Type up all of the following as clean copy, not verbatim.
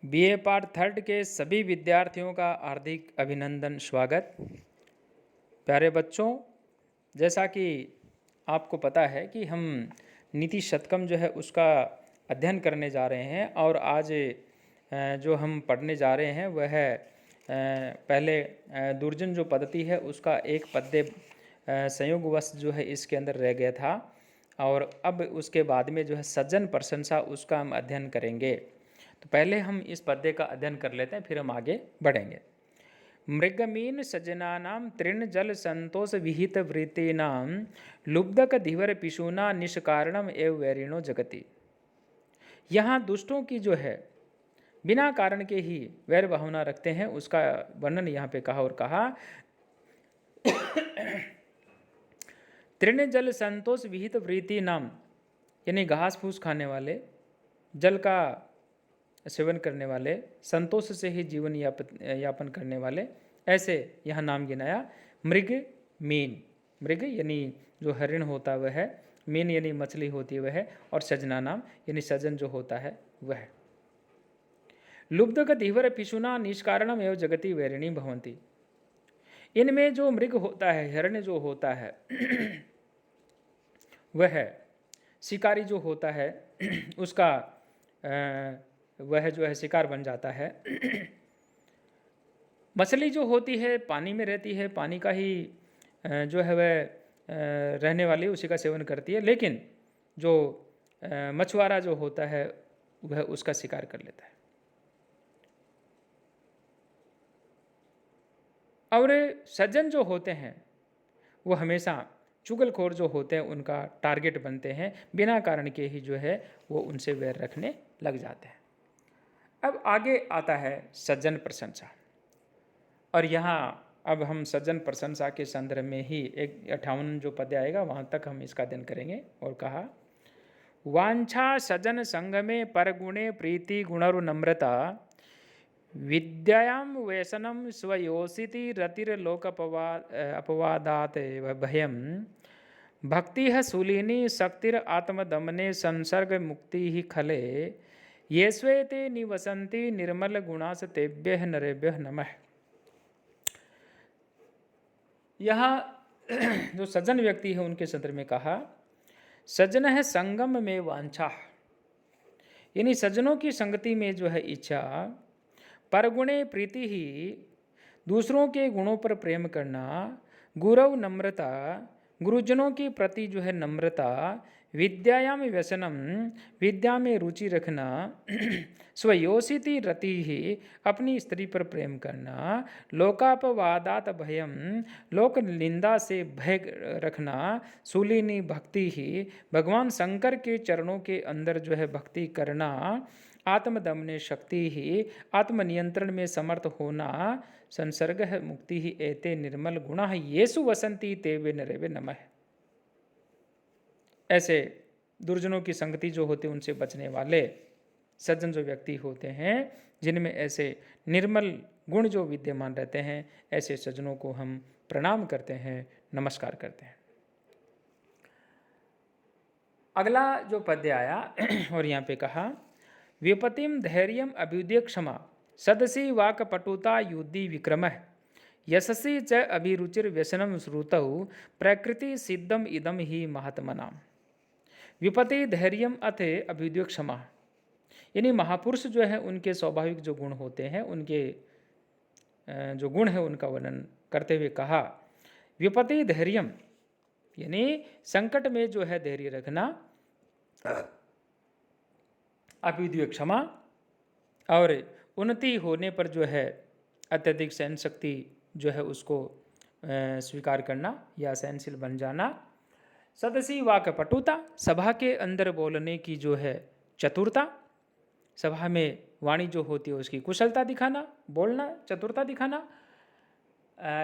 BA part third के सभी विद्यार्थियों का हार्दिक अभिनंदन स्वागत। प्यारे बच्चों, जैसा कि आपको पता है कि हम नीति शतकम जो है उसका अध्ययन करने जा रहे हैं और आज जो हम पढ़ने जा रहे हैं वह है पहले दुर्जन जो पद्धति है उसका एक पद्य संयोगवश जो है इसके अंदर रह गया था और अब उसके बाद में जो है सज्जन प्रशंसा उसका हम अध्ययन करेंगे। तो पहले हम इस पद्य का अध्ययन कर लेते हैं, फिर हम आगे बढ़ेंगे। मृगमीन सज्जनानां तृण जल संतोष विहित वृत्तीनां लुब्धक धीवर पिशूना निष्कारणम एव वैरिणो जगति। यहाँ दुष्टों की जो है बिना कारण के ही वैर भावना रखते हैं उसका वर्णन यहाँ पे कहा और कहा तृण जल संतोष विहित वृत्ति नाम, यानी घास फूस खाने वाले, जल का सेवन करने वाले, संतोष से ही जीवन यापन करने वाले, ऐसे यहाँ नाम गिनाया। मृग मीन, मृग यानी जो हरिण होता वह है, मीन यानी मछली होती है वह है, और सजना नाम यानी सजन जो होता है वह है। लुब्धक धीवर पिशुना निष्कारणम एवं जगति वैरिणी भवंती। इनमें जो मृग होता है, हिरण्य जो होता है वह शिकारी जो होता है उसका वह जो है शिकार बन जाता है। मछली जो होती है पानी में रहती है, पानी का ही जो है वह रहने वाली उसी का सेवन करती है, लेकिन जो मछुआरा जो होता है वह उसका शिकार कर लेता है। और सज्जन जो होते हैं वो हमेशा चुगलखोर जो होते हैं उनका टारगेट बनते हैं, बिना कारण के ही जो है वो उनसे वैर रखने लग जाते हैं। अब आगे आता है सज्जन प्रशंसा, और यहाँ अब हम सज्जन प्रशंसा के संदर्भ में ही 58 जो पद्य आएगा वहाँ तक हम इसका अध्ययन करेंगे। और कहा वांछा सज्जन संग में परगुणे प्रीति गुणरु नम्रता विद्यायां व्यसनम स्वयोषिति रतिर्लोक अपवादात भयम भक्ति शूलिनी शक्तिर आत्मदमने संसर्ग मुक्ति ही खले ये स्वेते निवसंति निर्मल गुणास तेभ्य नरेभ्य नमः। यहाँ जो सज्जन व्यक्ति है उनके संदर्भ में कहा सज्जन है संगम में वांछा, यानी सज्जनों की संगति में जो है इच्छा, परगुणे प्रीति ही दूसरों के गुणों पर प्रेम करना, गुरव नम्रता गुरुजनों के प्रति जो है नम्रता, विद्यायाम व्यसनम विद्या में रुचि रखना, स्वयोषिति रति ही अपनी स्त्री पर प्रेम करना, लोकापवादात भयम लोक निंदा से भय रखना, शूलिनी भक्ति ही भगवान शंकर के चरणों के अंदर जो है भक्ति करना, आत्मदमने शक्ति ही आत्मनियंत्रण में समर्थ होना, संसर्ग है मुक्ति ही एते निर्मल गुणा येसु वसंती तेवे नरेवे नमः। ऐसे दुर्जनों की संगति जो होते उनसे बचने वाले सज्जन जो व्यक्ति होते हैं जिनमें ऐसे निर्मल गुण जो विद्यमान रहते हैं, ऐसे सज्जनों को हम प्रणाम करते हैं, नमस्कार करते हैं। अगला जो पद्य आया और यहाँ पे कहा विपतिम धैर्यम अभ्युदय क्षमा सदसी वाक पटुता युद्धि विक्रम यशसी च अभिरुचिर व्यसनम श्रुतौ प्रकृति सिद्धम इदम ही महात्मनाम। विपति धैर्यम अथ अभ्युदय क्षमा, यानी महापुरुष जो है उनके स्वाभाविक जो गुण होते हैं, उनके जो गुण है उनका वर्णन करते हुए कहा विपति धैर्यम, यानी संकट में जो है धैर्य रखना, अभ्युदय क्षमा, और उन्नति होने पर जो है अत्यधिक सहन शक्ति जो है उसको स्वीकार करना या सहनशील बन जाना, सदसी वाक पटुता सभा के अंदर बोलने की जो है चतुरता, सभा में वाणी जो होती है उसकी कुशलता दिखाना, बोलना चतुरता दिखाना,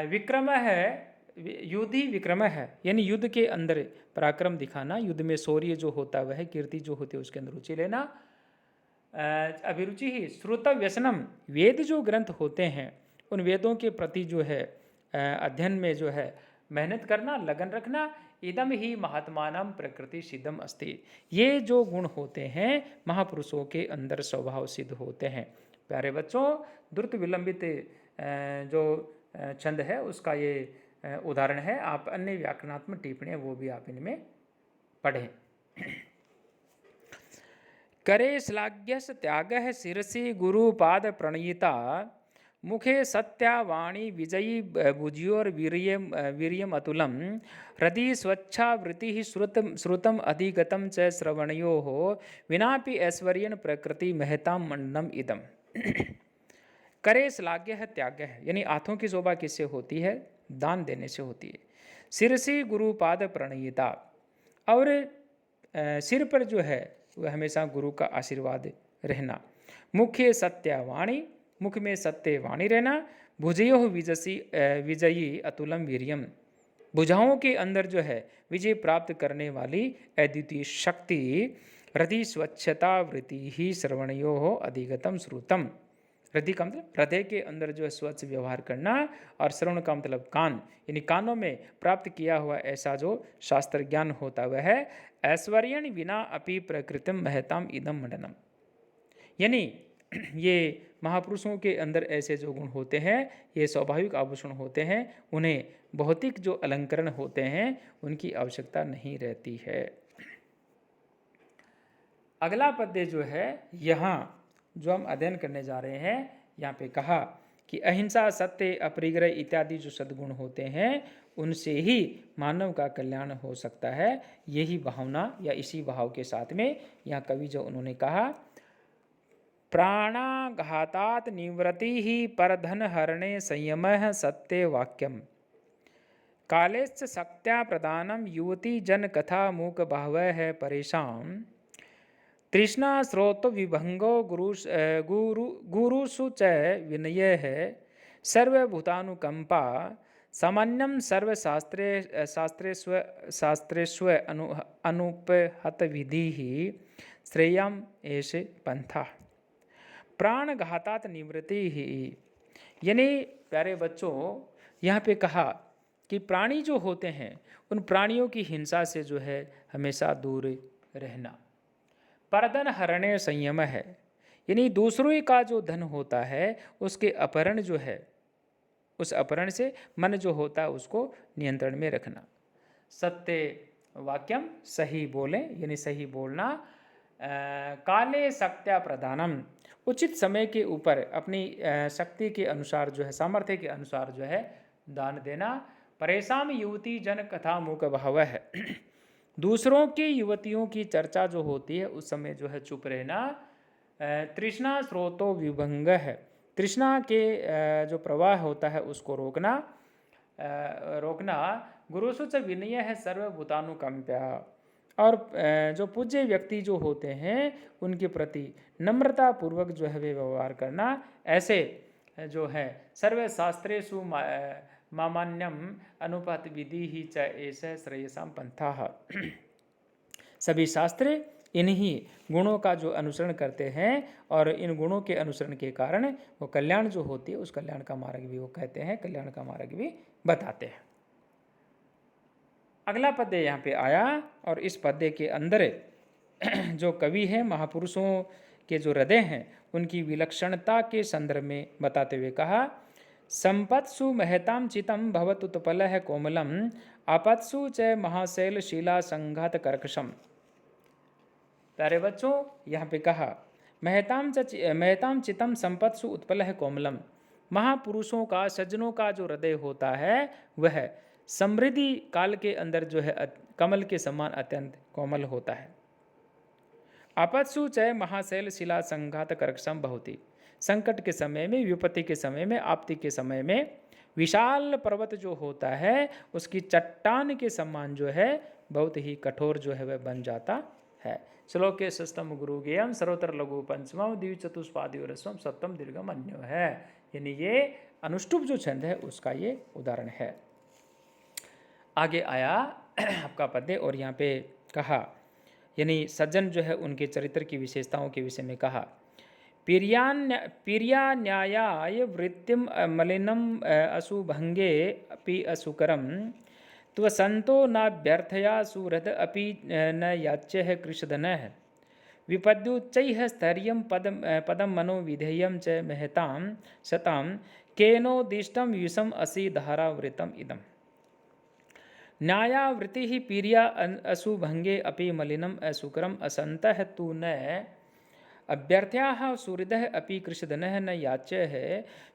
विक्रम है युद्धि विक्रम है, यानी युद्ध के अंदर पराक्रम दिखाना, युद्ध में शौर्य जो होता है वह कीर्ति जो होती है उसके अंदर रुचि लेना, अभिरुचि ही श्रुत व्यसनम, वेद जो ग्रंथ होते हैं उन वेदों के प्रति जो है अध्ययन में जो है मेहनत करना, लगन रखना, इदम ही महात्मानाम प्रकृति सिद्धम अस्ति। ये जो गुण होते हैं महापुरुषों के अंदर स्वभाव सिद्ध होते हैं, प्यारे बच्चों, द्रुत विलंबित जो छंद है उसका ये उदाहरण है। आप अन्य व्याकरणात्मक टिप्पणियाँ वो भी आप इनमें पढ़ें। करे श्लाघ्यस त्यागः शिरसि गुरुपाद प्रणयिता मुखे सत्या वाणी विजयी भुज्योर वीर्यम अतुलम हृदि स्वच्छा वृत्ति श्रुतम अधिगतम च श्रवणयोः विनापि ऐश्वर्यन प्रकृति महताम मंडनम इदम। करे श्लाघ्य है त्याग है, यानी हाथों की शोभा किससे होती है? दान देने से होती है। शिरसी गुरुपाद प्रणयिता, और सिर पर जो है वह हमेशा गुरु का आशीर्वाद रहना। मुख्य सत्यवाणी, मुख में सत्य वाणी रहना। भुजयो विजयी अतुलम वीर्यम, भुजाओं के अंदर जो है विजय प्राप्त करने वाली अद्वितीय शक्ति। हृदय स्वच्छता वृत्ति ही श्रवणयो हो अधिगतम श्रुतम। हृदय का मतलब हृदय के अंदर जो है स्वच्छ व्यवहार करना, और श्रवण का मतलब कान, यानी कानों में प्राप्त किया हुआ ऐसा जो शास्त्र ज्ञान होता वह है। ऐश्वर्यण विना अपि प्रकृतिम महताम इदम मंडनम, यानी ये महापुरुषों के अंदर ऐसे जो गुण होते हैं, ये स्वाभाविक आभूषण होते हैं, उन्हें भौतिक जो अलंकरण होते हैं उनकी आवश्यकता नहीं रहती है। अगला पद्य जो है यहाँ जो हम अध्ययन करने जा रहे हैं, यहाँ पे कहा कि अहिंसा, सत्य, अपरिग्रह इत्यादि जो सद्गुण होते हैं उनसे ही मानव का कल्याण हो सकता है। यही भावना या इसी भाव के साथ में यहाँ कवि जो उन्होंने कहा, प्राणाघातात निवृत्ति ही परधन हरणे संयमः सत्य वाक्यम कालेश्च शक्त्या प्रदानम युवती जन कथा मूक बहवः है परेशान तृष्णा स्रोत विभंगो गुरुसु च विनय है सर्वभूतानुकंपा सामान्यम शास्त्रेस्व अनुपहत विधि ही श्रेयम ऐसे पंथा। प्राणघातात निवृत्ति ही, यानी प्यारे बच्चों यहाँ पे कहा कि प्राणी जो होते हैं उन प्राणियों की हिंसा से जो है हमेशा दूर रहना। परधन हरणे संयम है, यानी दूसरों का जो धन होता है उसके अपहरण जो है, उस अपहरण से मन जो होता है उसको नियंत्रण में रखना। सत्य वाक्यम, सही बोलें, यानी सही बोलना। काले शक्त्या प्रदानम, उचित समय के ऊपर अपनी शक्ति के अनुसार जो है, सामर्थ्य के अनुसार जो है दान देना। परेशान युवती जन कथा मूक भाव है, दूसरों की युवतियों की चर्चा जो होती है उस समय जो है चुप रहना। तृष्णा स्रोतो विभंग है, तृष्णा के जो प्रवाह होता है उसको रोकना। गुरुसु च विनय है सर्वभूतानुकंप्या, और जो पूज्य व्यक्ति जो होते हैं उनके प्रति नम्रता पूर्वक जो है वे व्यवहार करना। ऐसे जो है सर्वशास्त्रेषु मामान्यम अनुपात विधि ही च ऐसे श्रेयसाम पंथा। सभी शास्त्र इन्हीं गुणों का जो अनुसरण करते हैं, और इन गुणों के अनुसरण के कारण वो कल्याण जो होती है उस कल्याण का मार्ग भी वो कहते हैं, कल्याण का मार्ग भी बताते हैं। अगला पद्य यहाँ पे आया, और इस पद्य के अंदर जो कवि हैं महापुरुषों के जो हृदय हैं उनकी विलक्षणता के संदर्भ में बताते हुए कहा, संपत्सु महताम चितम भवतुत्पलः कोमलम आपत्सु च महाशैल शिला संघात कर्कशम। प्यारे बच्चों यहाँ पे कहा, महताम चितम संपत्सु उत्पलः कोमलम, महापुरुषों का, सज्जनों का जो हृदय होता है वह समृद्धि काल के अंदर जो है कमल के समान अत्यंत कोमल होता है। आपत्सु च महाशैल शिला संघात कर्कशम बहुति, संकट के समय में, विपत्ति के समय में, आपत्ति के समय में विशाल पर्वत जो होता है उसकी चट्टान के समान जो है बहुत ही कठोर जो है वह बन जाता है। श्लोके षष्ठम गुरु ज्ञेयम सर्वत्र लघु पंचमम द्विचतुष्पादि रस्वम सप्तम दीर्घम अन्यो है, यानी ये अनुष्टुप जो छंद है उसका ये उदाहरण है। आगे आया आपका पद्य, और यहाँ पे कहा, यानी सज्जन जो है उनके चरित्र की विशेषताओं के विषय में कहा, प्रिया न्यायाय वृत्तिम मलिनम अशुभंगे अपि असुकरम त्वसंतो न व्यर्थया सुहृद अपि न याच्य कृषधन। विपद्युच्चैः स्थैर्यं पदं मनोविधेयं च महतां शतां केनोदिष्टं विषम असि धारावृतम इदम्। न्यायावृत्तिः पीर्या अशुभंगे अपि मलिनम असुकरम असन्तः तु न अभ्यर्थ्याः सुहृदः अपि कृषदनः न याच्यः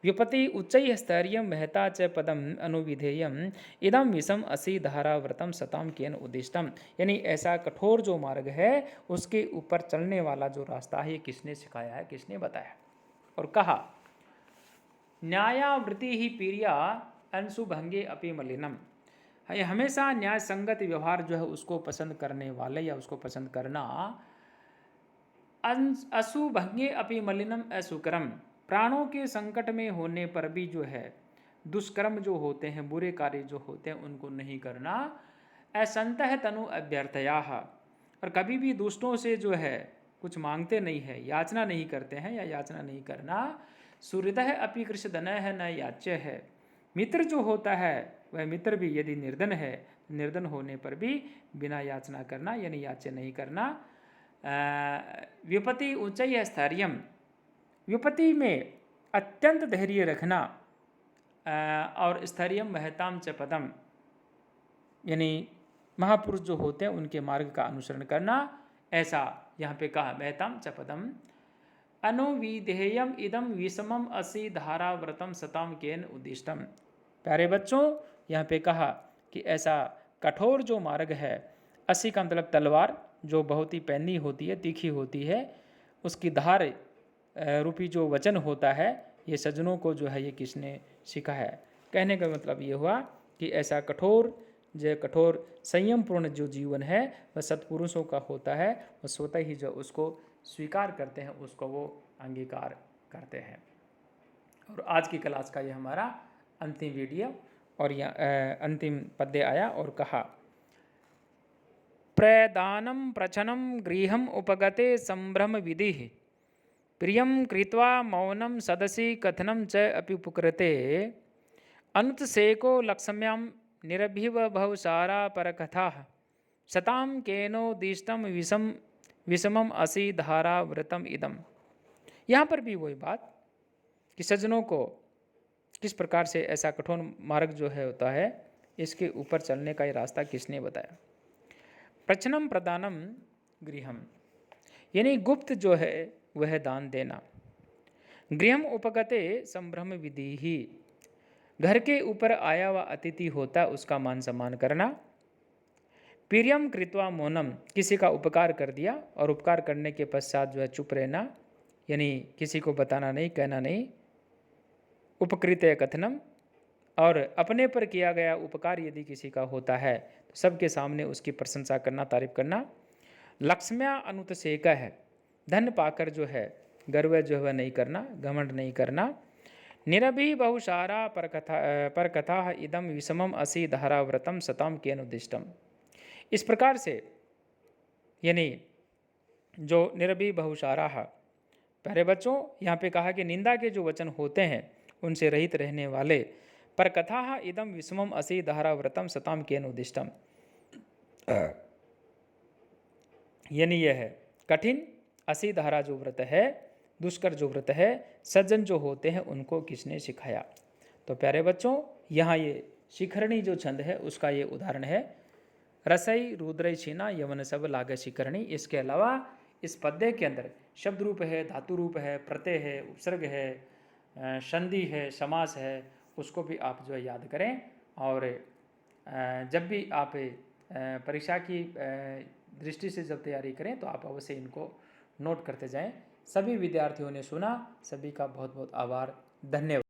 व्युपति उच्चैः स्थैर्यं महता च पदम अनुविधेयम इदम विषम असि धाराव्रतम सताम केन उद्दिष्टम। यानी ऐसा कठोर जो मार्ग है उसके ऊपर चलने वाला जो रास्ता है ये किसने सिखाया है, किसने बताया। और कहा न्यायावृत्ति ही पीरिया अंशुभंगे अपि मलिनम, हमेशा न्याय संगत व्यवहार जो है उसको पसंद करने वाले या उसको पसंद करना अशुभंगे अपि मलिनम असुकरम, प्राणों के संकट में होने पर भी जो है दुष्कर्म जो होते हैं, बुरे कार्य जो होते हैं उनको नहीं करना। असंतः तनु अभ्यर्थया, और कभी भी दुष्टों से जो है कुछ मांगते नहीं है, याचना नहीं करते हैं या याचना नहीं करना। सुहृदः अपि कृषधनः न याच्य है, मित्र जो होता है वह मित्र भी यदि निर्धन है, निर्धन होने पर भी बिना याचना करना यानी याच्य नहीं करना। व्युपति ऊंचाई स्थैर्यम, व्युपति में अत्यंत धैर्य रखना, और स्थैर्यम महताम च पदम, यानी महापुरुष जो होते हैं उनके मार्ग का अनुसरण करना। ऐसा यहाँ पे कहा महताम च पदम अनुविधेयम इदम विषमम असि धाराव्रतम सताम केन उद्दिष्टम। प्यारे बच्चों, यहाँ पे कहा कि ऐसा कठोर जो मार्ग है, असी का मतलब तलवार जो बहुत ही पैनी होती है, तीखी होती है, उसकी धार रूपी जो वचन होता है, ये सज्जनों को जो है ये किसने सीखा है। कहने का मतलब ये हुआ कि ऐसा कठोर संयमपूर्ण जो जीवन है वह सत्पुरुषों का होता है, वह स्वतः ही जो उसको स्वीकार करते हैं उसको वो अंगीकार करते हैं। और आज की क्लास का ये हमारा अंतिम वीडियो और यह अंतिम पद्य आया और कहा प्रदानम प्रचनम गृहम उपगते संभ्रम विधि प्रियं कृत्वा मौनम सदसि कथनम च अपि उपकृते अनुत्सेको लक्ष्म्यां निरभिव बहुसारा परकथा शताम केनोदिष्टम विषमम असि धाराव्रतम इदम। यहाँ पर भी वही बात कि सज्जनों को किस प्रकार से ऐसा कठोर मार्ग जो है होता है, इसके ऊपर चलने का ये रास्ता किसने बताया। प्रचनम प्रदानम गृहम, यानी गुप्त जो है वह दान देना। गृहम उपगते संभ्रम विधि ही, घर के ऊपर आया हुआ अतिथि होता उसका मान सम्मान करना। प्रियम कृत्वा मौनम, किसी का उपकार कर दिया और उपकार करने के पश्चात जो है चुप रहना, यानी किसी को बताना नहीं, कहना नहीं। उपकृत्य कथनम, और अपने पर किया गया उपकार यदि किसी का होता है तो सबके सामने उसकी प्रशंसा करना, तारीफ करना। लक्ष्म्या अनुत्सेका है, धन पाकर जो है गर्व जो है नहीं करना, घमंड नहीं करना। निरभि बहुसारा पर कथा इदम विषमम असि धाराव्रतम सताम केन उद्दिष्टम। इस प्रकार से यानी जो निरभि बहुसारा, प्यारे बच्चों यहाँ पे कहा कि निंदा के जो वचन होते हैं उनसे रहित रहने वाले, पर कथा इदम विषमम असि धाराव्रतम सताम केन उद्दिष्टम, यानी यह है कठिन असि धारा जो व्रत है, दुष्कर जो व्रत है, सज्जन जो होते हैं उनको किसने सिखाया। तो प्यारे बच्चों यहाँ ये शिखरणी जो छंद है उसका ये उदाहरण है। रसई रुद्रय छीना यवन सब लागे शिखरणी। इसके अलावा इस पद्य के अंदर शब्द रूप है, धातु रूप है, प्रत्यय है, उपसर्ग है, संधि है, समास है, उसको भी आप जो है याद करें। और जब भी आप परीक्षा की दृष्टि से जब तैयारी करें तो आप अवश्य इनको नोट करते जाएं। सभी विद्यार्थियों ने सुना, सभी का बहुत बहुत आभार, धन्यवाद।